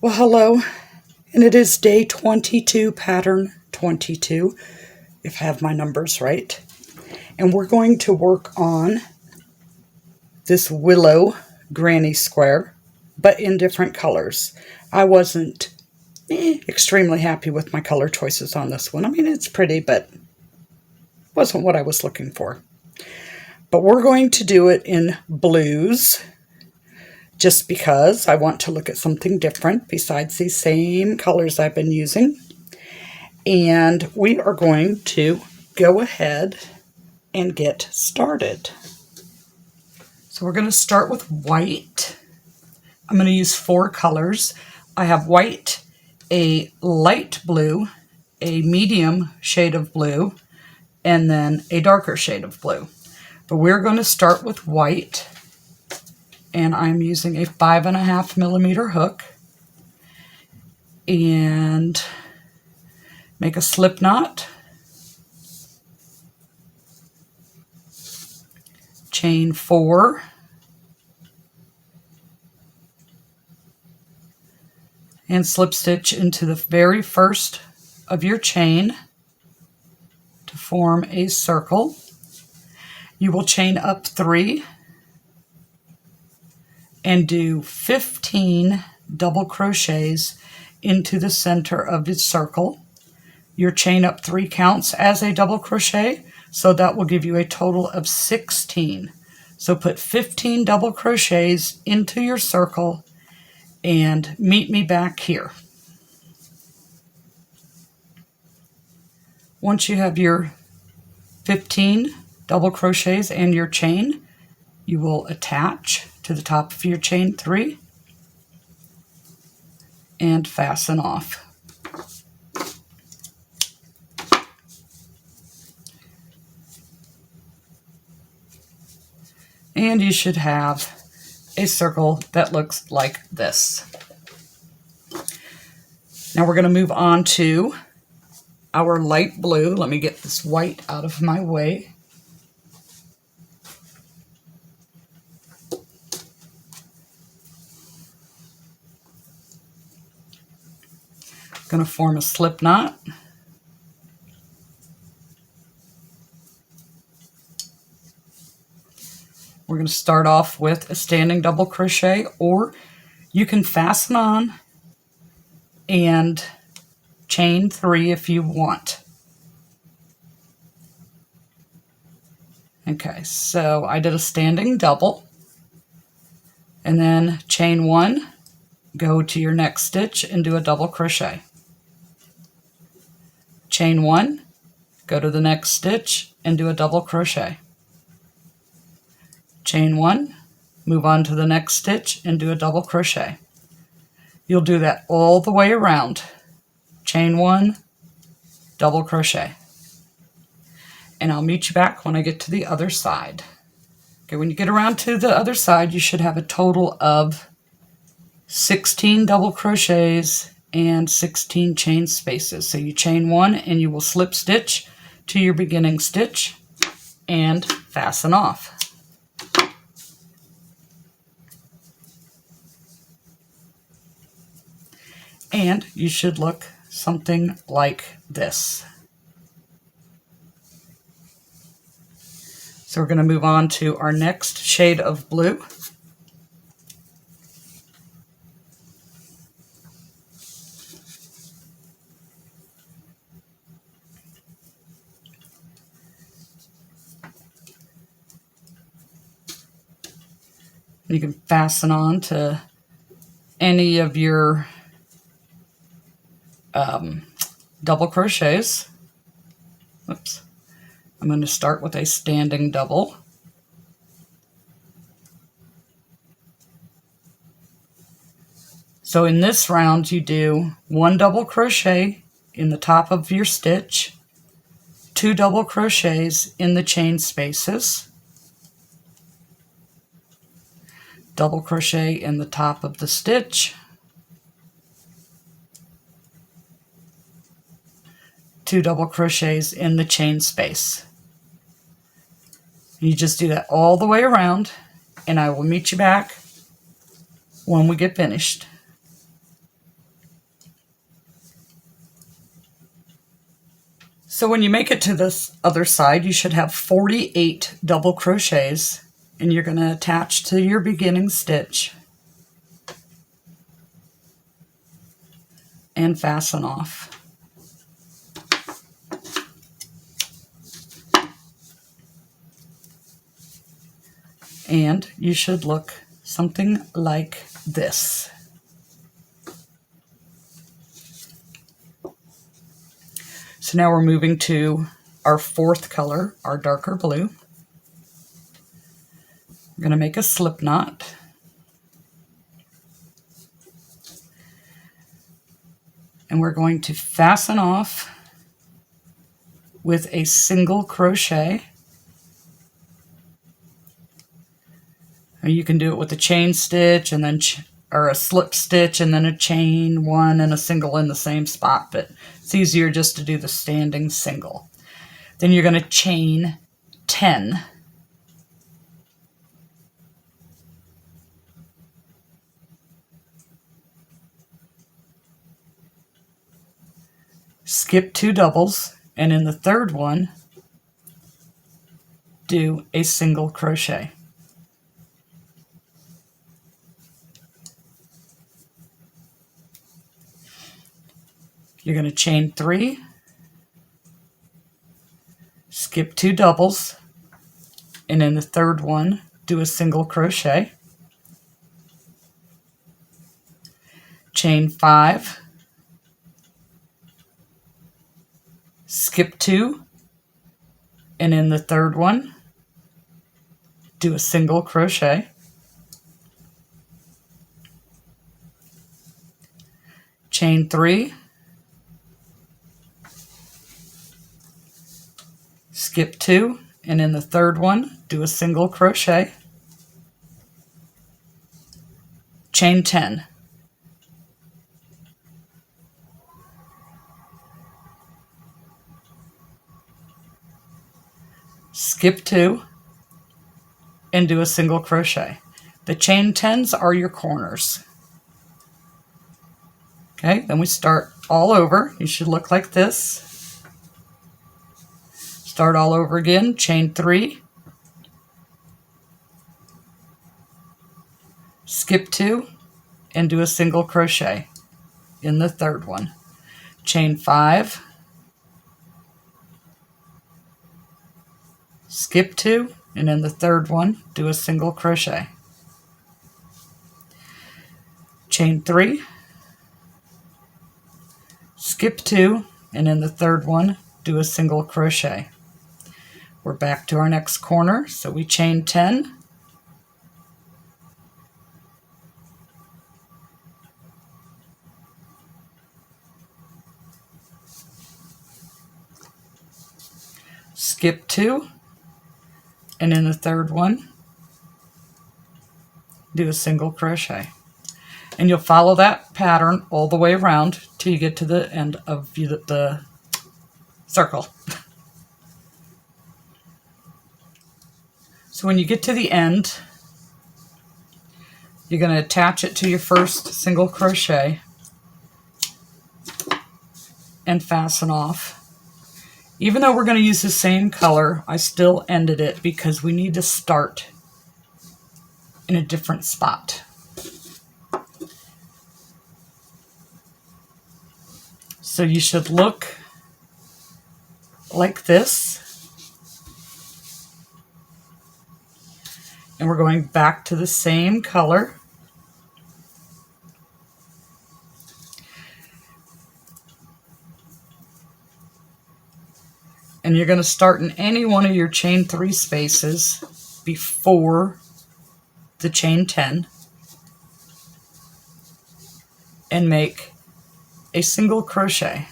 Well, hello, and it is day 22, pattern 22, if I have my numbers right. And we're going to work on this willow granny square, but in different colors. I wasn't extremely happy with my color choices on this one. I mean, it's pretty, but wasn't what I was looking for. But we're going to do it in blues, just because I want to look at something different besides these same colors I've been using. And we are going to go ahead and get started. So we're going to start with white. I'm going to use 4 colors. I have white, a light blue, a medium shade of blue, and then a darker shade of blue. But we're going to start with white. And I'm using a 5.5 millimeter hook and make a slip knot, chain 4, and slip stitch into the very first of your chain to form a circle. You will chain up 3 and do 15 double crochets into the center of the circle. Your chain up 3 counts as a double crochet, so that will give you a total of 16. So put 15 double crochets into your circle and meet me back here. Once you have your 15 double crochets and your chain, you will attach to the top of your chain 3 and fasten off. And you should have a circle that looks like this. Now we're going to move on to our light blue. Let me get this white out of my way. Going to form a slip knot. We're going to start off with a standing double crochet, or you can fasten on and chain 3 if you want. Okay, so I did a standing double, and then chain 1, go to your next stitch and do a double crochet. Chain 1, go to the next stitch and do a double crochet. Chain 1, move on to the next stitch and do a double crochet. You'll do that all the way around. Chain 1, double crochet. And I'll meet you back when I get to the other side. Okay, when you get around to the other side, you should have a total of 16 double crochets and 16 chain spaces. So you chain 1 and you will slip stitch to your beginning stitch and fasten off. And you should look something like this. So we're going to move on to our next shade of blue. You can fasten on to any of your double crochets. Oops. I'm going to start with a standing double. So in this round you do 1 double crochet in the top of your stitch, 2 double crochets in the chain spaces, double crochet in the top of the stitch, 2 double crochets in the chain space. You just do that all the way around, and I will meet you back when we get finished. So when you make it to this other side, you should have 48 double crochets, and you're going to attach to your beginning stitch and fasten off. And you should look something like this. So now we're moving to our fourth color, our darker blue. We're going to make a slip knot. And we're going to fasten off with a single crochet. Or you can do it with a chain stitch and then or a slip stitch and then a chain one and a single in the same spot, but it's easier just to do the standing single. Then you're going to chain 10. Skip 2 doubles, and in the third one, do a single crochet. You're going to chain 3, skip 2 doubles, and in the third one, do a single crochet. Chain 5, skip 2, and in the third one, do a single crochet. Chain 3, skip 2, and in the third one, do a single crochet. Chain 10. Skip 2, and do a single crochet. The chain 10s are your corners. Okay, then we start all over. You should look like this. Start all over again, chain 3, skip 2, and do a single crochet in the third one. Chain 5, skip 2, and in the third one, do a single crochet. Chain 3, skip 2, and in the third one, do a single crochet. We're back to our next corner, so we chain 10, skip 2, and in the third one, do a single crochet. And you'll follow that pattern all the way around till you get to the end of the circle. So when you get to the end, you're going to attach it to your first single crochet and fasten off. Even though we're going to use the same color, I still ended it because we need to start in a different spot. So you should look like this. And we're going back to the same color. And you're going to start in any one of your chain 3 spaces before the chain 10 and make a single crochet.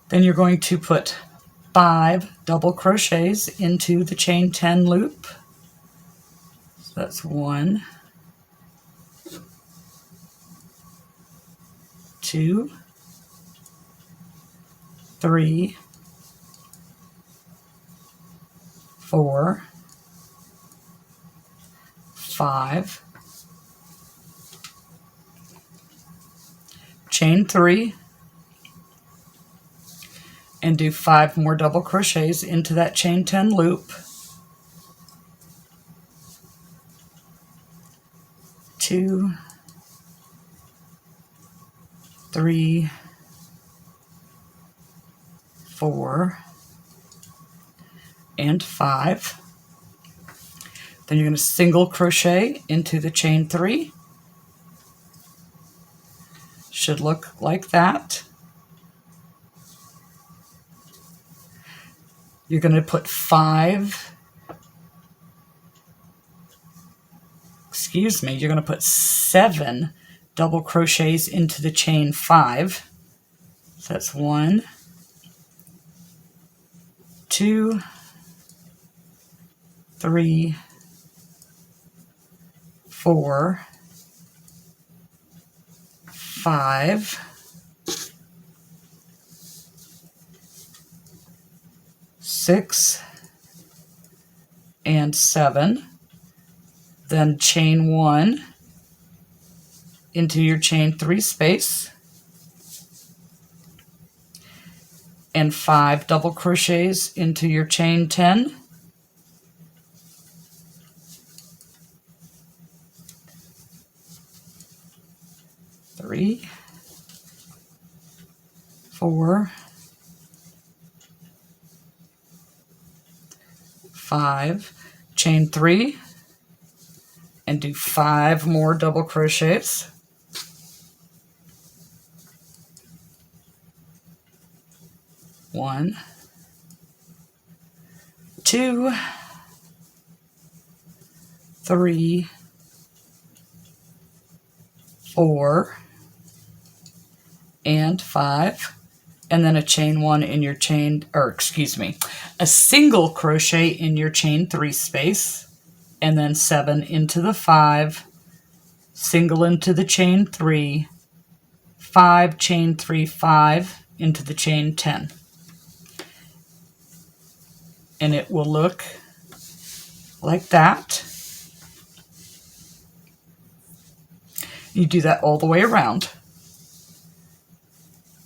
Then you're going to put 5 double crochets into the chain 10 loop. So that's 1, 2, 3, 4, 5, chain 3 and do 5 more double crochets into that chain 10 loop. 2, 3, 4, and 5. Then you're going to single crochet into the chain 3. Should look like that. You're going to put 7 double crochets into the chain 5. So that's 1, 2, 3, 4, 5, 6, and 7. Then chain 1 into your chain 3 space and 5 double crochets into your chain 10. 3, 4, 5, chain 3, and do 5 more double crochets. 1, 2, 3, 4, and 5, and then a chain 1 in your chain, a single crochet in your chain 3 space, and then 7 into the 5, single into the chain 3, 5, chain 3, 5 into the chain 10. And it will look like that. You do that all the way around.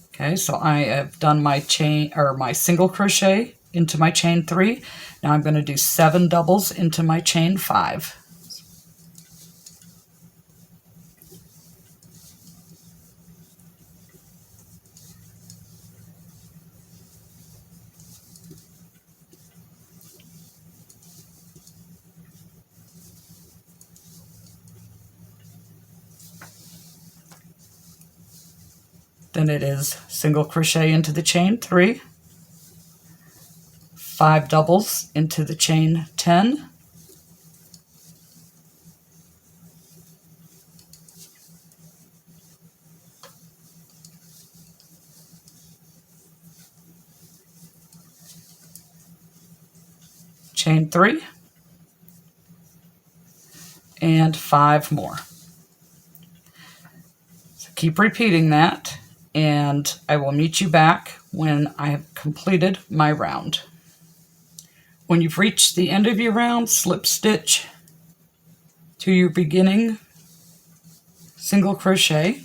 Okay, so I have done my chain or my single crochet into my chain 3. Now I'm going to do 7 doubles into my chain 5. Then it is single crochet into the chain 3, 5 doubles into the chain 10, chain 3, and 5 more. So keep repeating that, and I will meet you back when I have completed my round. When you've reached the end of your round, slip stitch to your beginning single crochet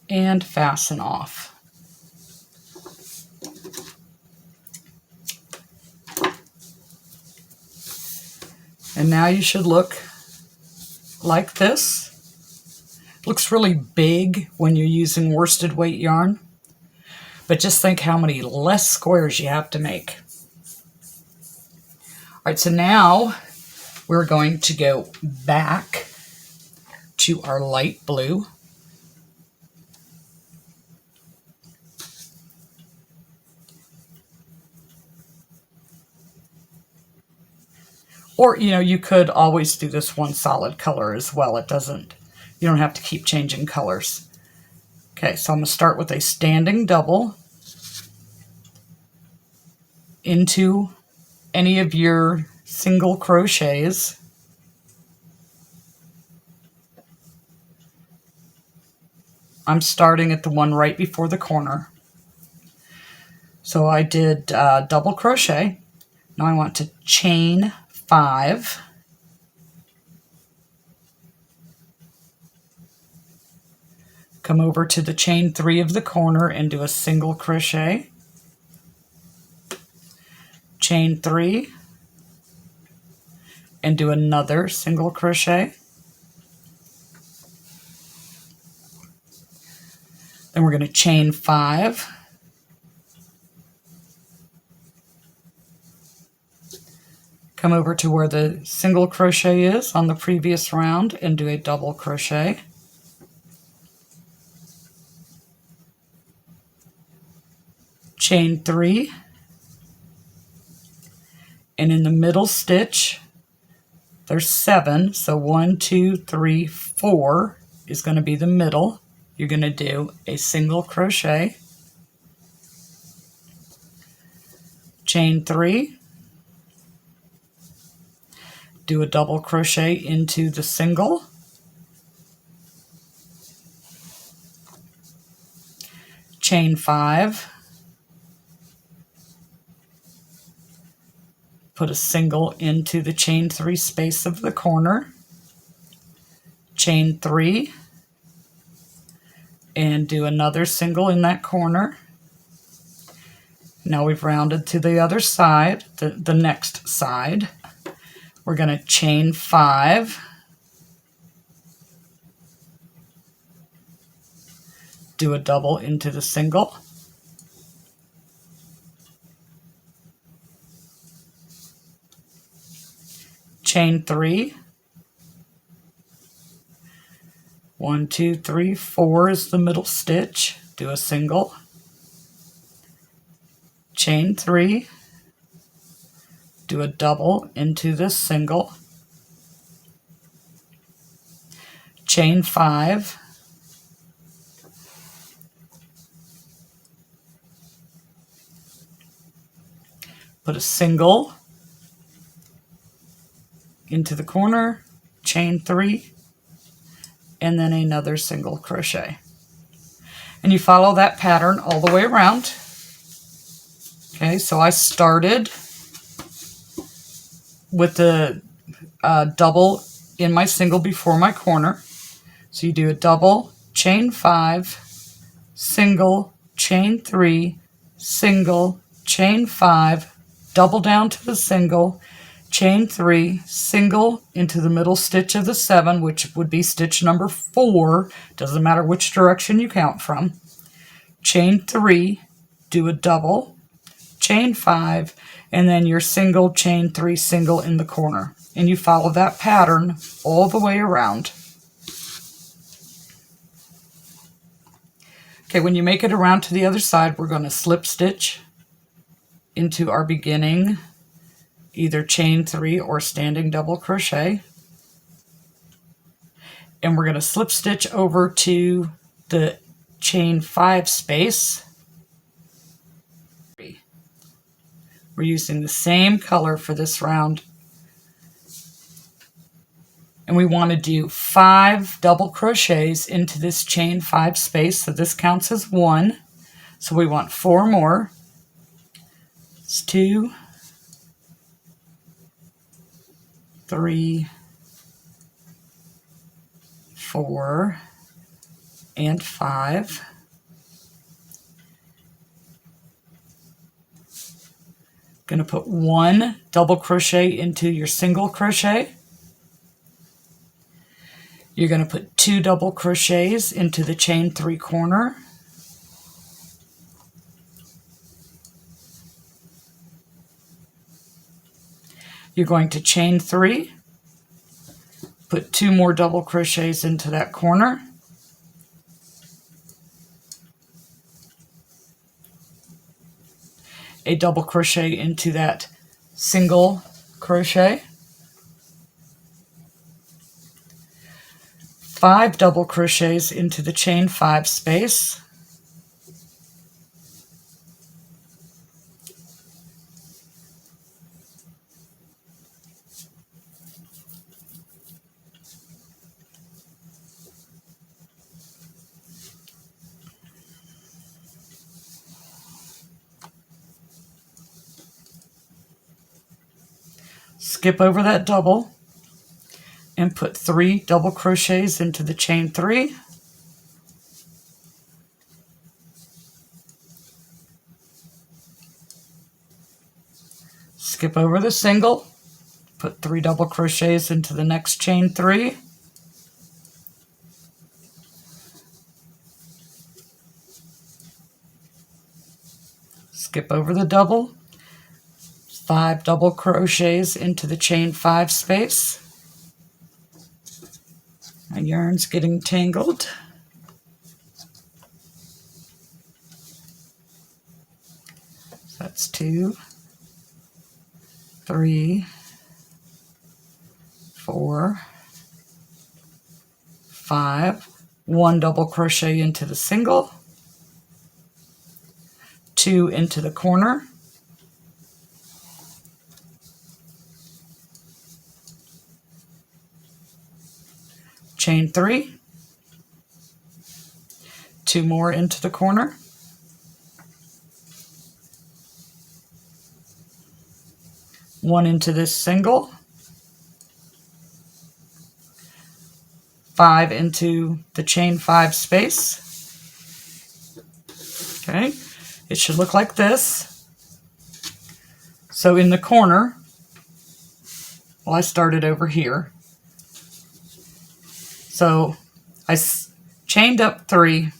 and fasten off. And now you should look like this. It looks really big when you're using worsted weight yarn, but just think how many less squares you have to make. All right, so now we're going to go back to our light blue. Or, you could always do this one solid color as well. You don't have to keep changing colors. Okay, so I'm going to start with a standing double into any of your single crochets. I'm starting at the one right before the corner. So I did double crochet. Now I want to chain 5. Come over to the chain 3 of the corner and do a single crochet, chain 3, and do another single crochet. Then we're going to chain 5, come over to where the single crochet is on the previous round and do a double crochet. Chain 3, and in the middle stitch there's 7, so 1, 2, 3, 4 is going to be the middle. You're going to do a single crochet, chain 3, do a double crochet into the single, chain 5, put a single into the chain 3 space of the corner, chain 3, and do another single in that corner. Now we've rounded to the other side, the next side. We're going to chain 5, do a double into the single, chain 3, 1, 2, 3, 4 is the middle stitch, do a single, chain 3, do a double into this single, chain 5, put a single into the corner, chain 3, and then another single crochet. And you follow that pattern all the way around. Okay, so I started with the double in my single before my corner. So you do a double, chain 5, single, chain 3, single, chain 5, double down to the single, chain 3, single into the middle stitch of the 7, which would be stitch number 4, doesn't matter which direction you count from, chain 3, do a double, chain 5, and then your single, chain 3, single in the corner. And you follow that pattern all the way around. Okay, when you make it around to the other side, we're going to slip stitch into our beginning, either chain 3 or standing double crochet. And we're going to slip stitch over to the chain 5 space. We're using the same color for this round. And we want to do 5 double crochets into this chain 5 space. So this counts as 1. So we want 4 more. It's 2, 3, 4, and 5. Going to put 1 double crochet into your single crochet. You're going to put 2 double crochets into the chain 3 corner. You're going to chain 3, put 2 more double crochets into that corner. A double crochet into that single crochet. 5 double crochets into the chain 5 space. Skip over that double and put 3 double crochets into the chain 3. skip over the single, put 3 double crochets into the next chain 3, skip over the double, 5 double crochets into the chain 5 space. My yarn's getting tangled. That's 2, 3, 4, 5, 1 double crochet into the single, 2 into the corner, chain 3, 2 more into the corner, one into this single, 5 into the chain 5 space. Okay, it should look like this. So in the corner, well, I started over here. So I chained up 3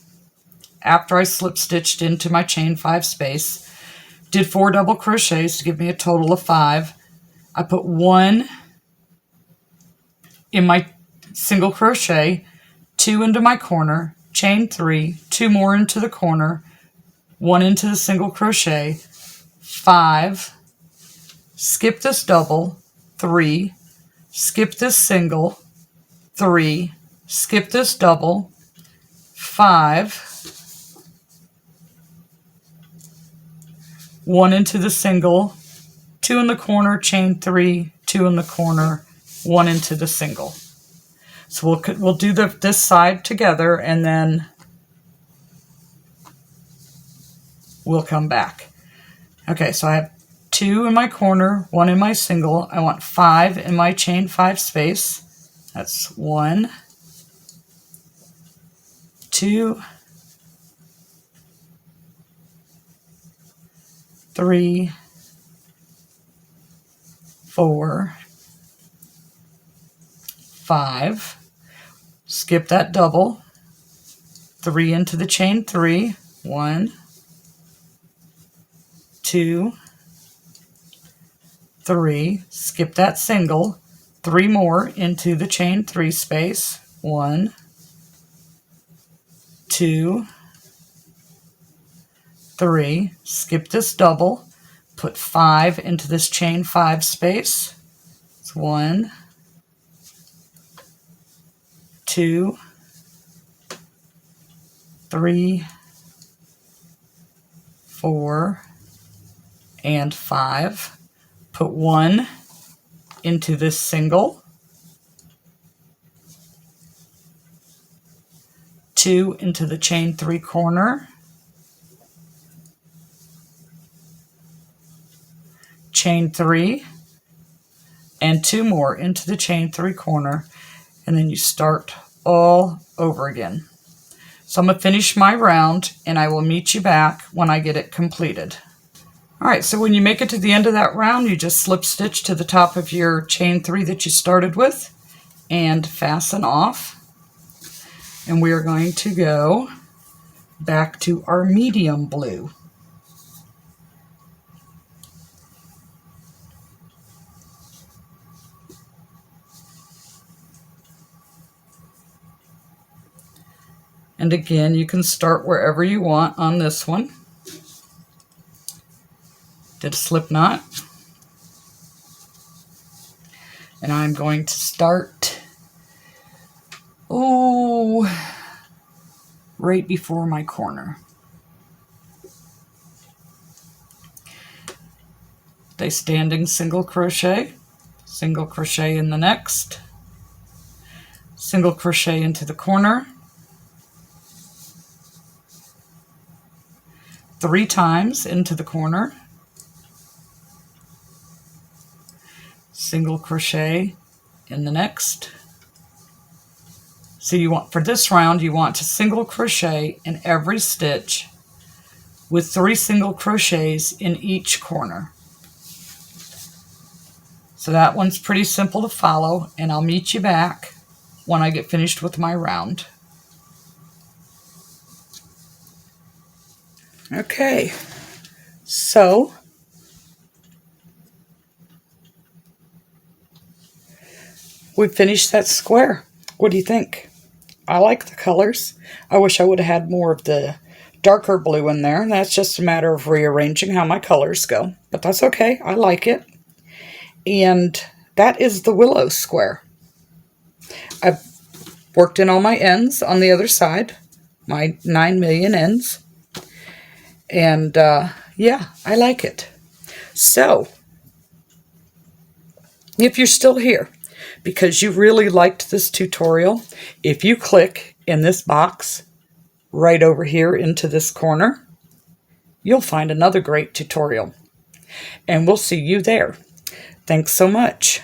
after I slip stitched into my chain 5 space, did 4 double crochets to give me a total of 5. I put 1 in my single crochet, 2 into my corner, chain 3, 2 more into the corner, 1 into the single crochet, 5, skip this double, 3, skip this single, 3, skip this double, 5, 1 into the single, 2 in the corner, chain 3, 2 in the corner, 1 into the single. So we'll do this side together, and then we'll come back. Okay, so I have 2 in my corner, 1 in my single. I want 5 in my chain 5 space. That's 1, 2, 3, 4, 5. Skip that double, 3 into the chain 3, 1, 2, 3, skip that single, 3 more into the chain 3 space, 1, 2, 3, skip this double, put 5 into this chain 5 space, it's 1, 2, 3, 4, and 5. Put 1 into this single, 2 into the chain 3 corner, chain 3, and 2 more into the chain 3 corner, and then you start all over again. So I'm going to finish my round, and I will meet you back when I get it completed. Alright, so when you make it to the end of that round, you just slip stitch to the top of your chain 3 that you started with and fasten off. And we are going to go back to our medium blue. And again, you can start wherever you want on this one. Did a slip knot. And I'm going to start, right before my corner. Stay standing single crochet in the next, single crochet into the corner, 3 times into the corner, single crochet in the next. So you want, for this round, you want to single crochet in every stitch with 3 single crochets in each corner. So that one's pretty simple to follow, and I'll meet you back when I get finished with my round. Okay, so we finished that square. What do you think? I like the colors. I wish I would have had more of the darker blue in there. That's just a matter of rearranging how my colors go. But that's okay. I like it. And that is the willow square. I've worked in all my ends on the other side. My 9 million ends. And yeah, I like it. So, if you're still here because you really liked this tutorial, if you click in this box right over here into this corner, you'll find another great tutorial. And we'll see you there. Thanks so much.